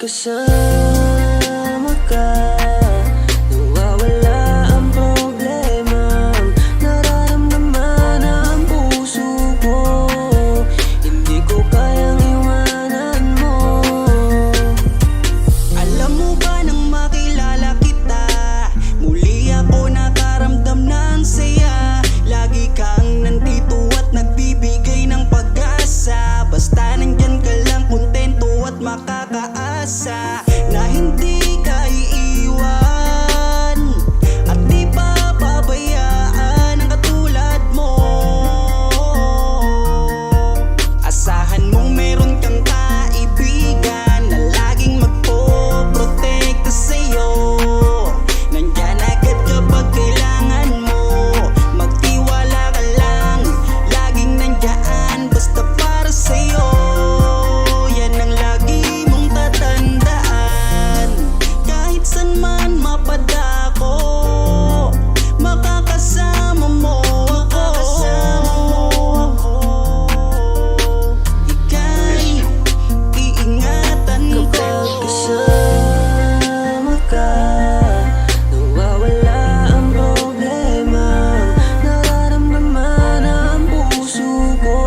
kasama ka, nawawala ang problema. Nararamdaman ang puso ko, hindi ko kayang iwanan mo. Alam mo ba nang makilala kita, muli ako nakaramdam ng saya. Lagi kang nandito at nagbibigay ng pag-asa. Basta nandyan ka lang, kontento at makakaasa na hindi ka iiwan at di papabayaan ang katulad mo. Asahan mong meron kang kaibigan na laging magpoprotekta sa'yo. Nandyan agad kapag kailangan mo, magtiwala ka lang, laging nandyan basta para sa'yo. Yan ang lagi mong tatandaan, kahit saan man mapadako, makakasama mo ako. Ika'y iingatan ko. Kapag kasama ka, nawawala ang problema. Nararamdaman ang puso ko,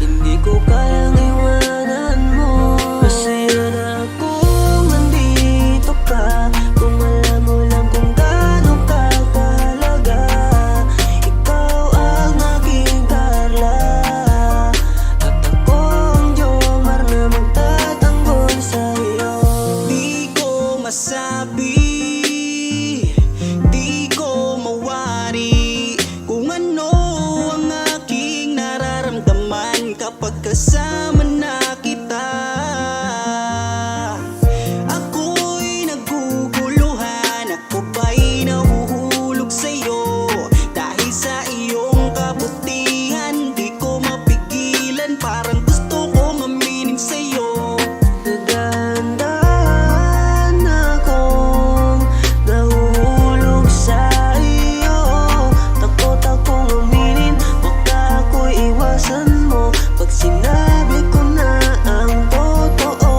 hindi ko kayang iwanan mo. Masaya na akong nandito ka, kung alam mo lang kung gaano ka kahalaga. Ikaw ang aking Carla, at ako ang Jomar na magtatanggol sa'yo. Di ko masabi, di ko mawari kung ano ang aking nararamdaman kapag kasama na kita. Ako'y naguguluhan, ako ba'y nahuhulog sa'yo? Dahil sa iyong kabutihan, di ko mapigilan, parang gusto kong aminin sa'yo. Nagdahan akong nahuhulog sa iyo. Takot akong aminin, baka ako'y iwasan mo pag sinabi ko na ang totoo.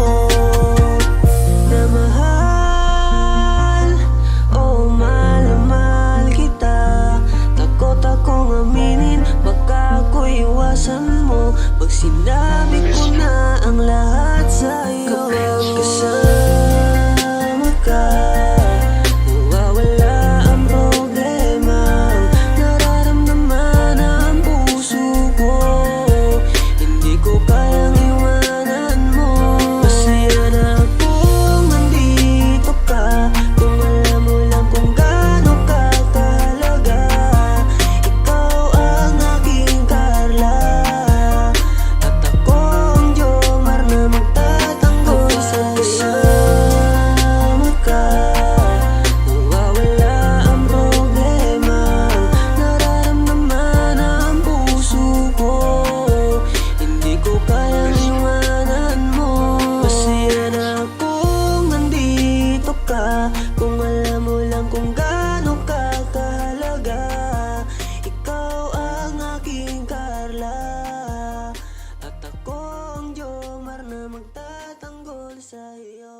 Na mahal, oh mahal na mahal kita. Takot akong aminin, baka ako'y iwasan mo pag sinabi ko na ang lahat sa'yo. Kapag kasama ka, nawawala ang problema. Nararamdaman ang puso ko, hindi ko kayang iwanan mo. Masaya na akong nandito ka, kung alam mo lang kung gaano ka kahalaga. Ikaw ang aking Carla, at ako ang Jomar na magtatanggol sa'yo. Kasama ka, nawawala ang problema. Nararamdaman ang puso ko, hindi ko kayang iwanan mo. Masaya na akong nandito ka, kung alam mo lang kung gaano ka kahalaga. Ikaw ang aking Carla, at ako ang Jomar na magtatanggol sa'yo.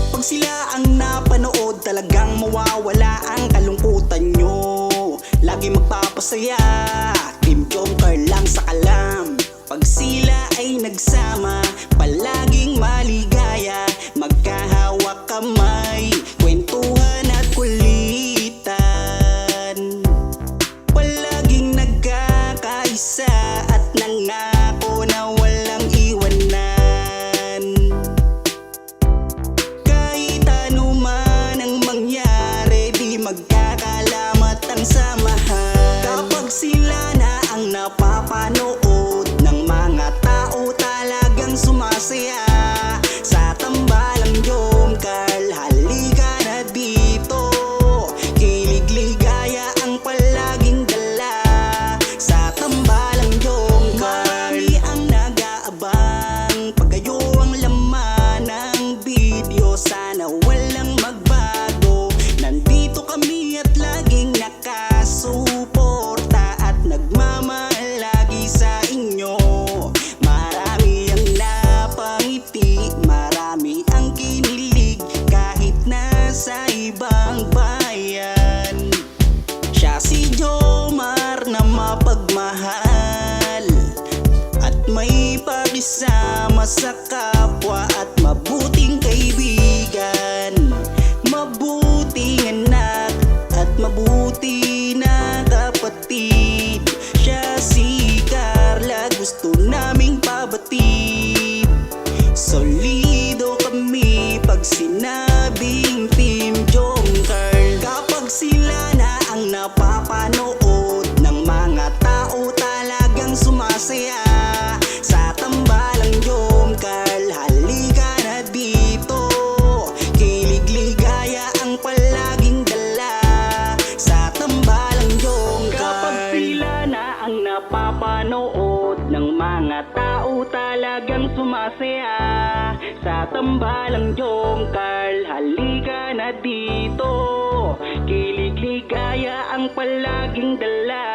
Pag sila ang napanood, talagang mawawala ang kalungkutan nyo. Lagi magpapasaya, Team Jomcar lang sa kalam. Pag sila ay nagsama, palaging maligaya. Magkahawak kamay, kwentuhan at kulitan. Palaging nagkakaisa at nangako na walang iwanan. Kahit ano man ang mangyari, di magkakalamat ang samahan. Kapag sila na makisama sa kapwa at mabuting kaibigan, mabuting anak at mabuti na kapatid. Siya si Carla, gusto naming pabatid. Solido kami pag sinabing Team Jomcarl. Kapag sila na ang napapanood ng mga tao talagang sumasaya sa tambalang Jomcarl. Halika na dito, kilig ligaya ang palaging dala sa tambalang Jomcarl. Kapag sila na ang napapanood ng mga tao talagang sumasaya sa tambalang Jomcarl. Halika na dito, kilig ligaya ang palaging dala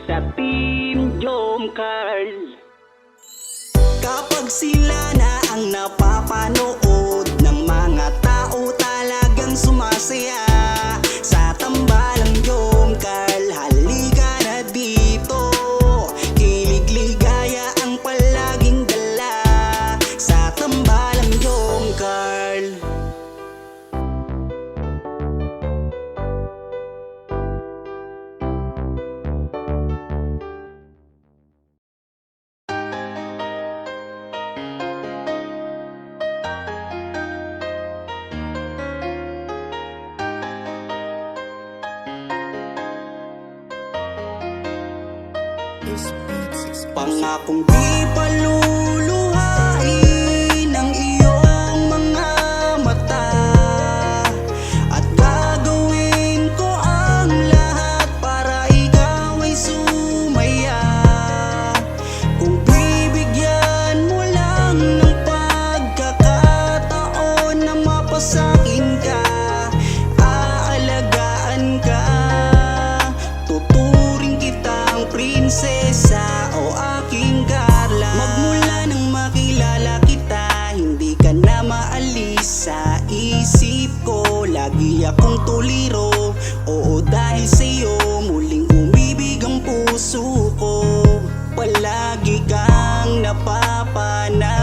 sa Team Jomcarl. Kapag sila na ang napapanood ng mga tao talagang sumasaya sa tambalang Jomcarl. Halika na dito, kilig ligaya ang palaging dala sa tambalang Jomcarl. Pangakong di paluluhain ang iyong mga mata, at gagawin ko ang lahat para ikaw ay sumaya. Kung bibigyan mo lang ng pagkakataon na mapasakin ka, aalagaan ka, tuturing kitang prinsesa o aking Carla. Magmula nang makilala kita, hindi ka na maalis sa isip ko. Lagi akong tuliro, oo dahil sa'yo muling umibig ang puso ko. Palagi kang napapanahon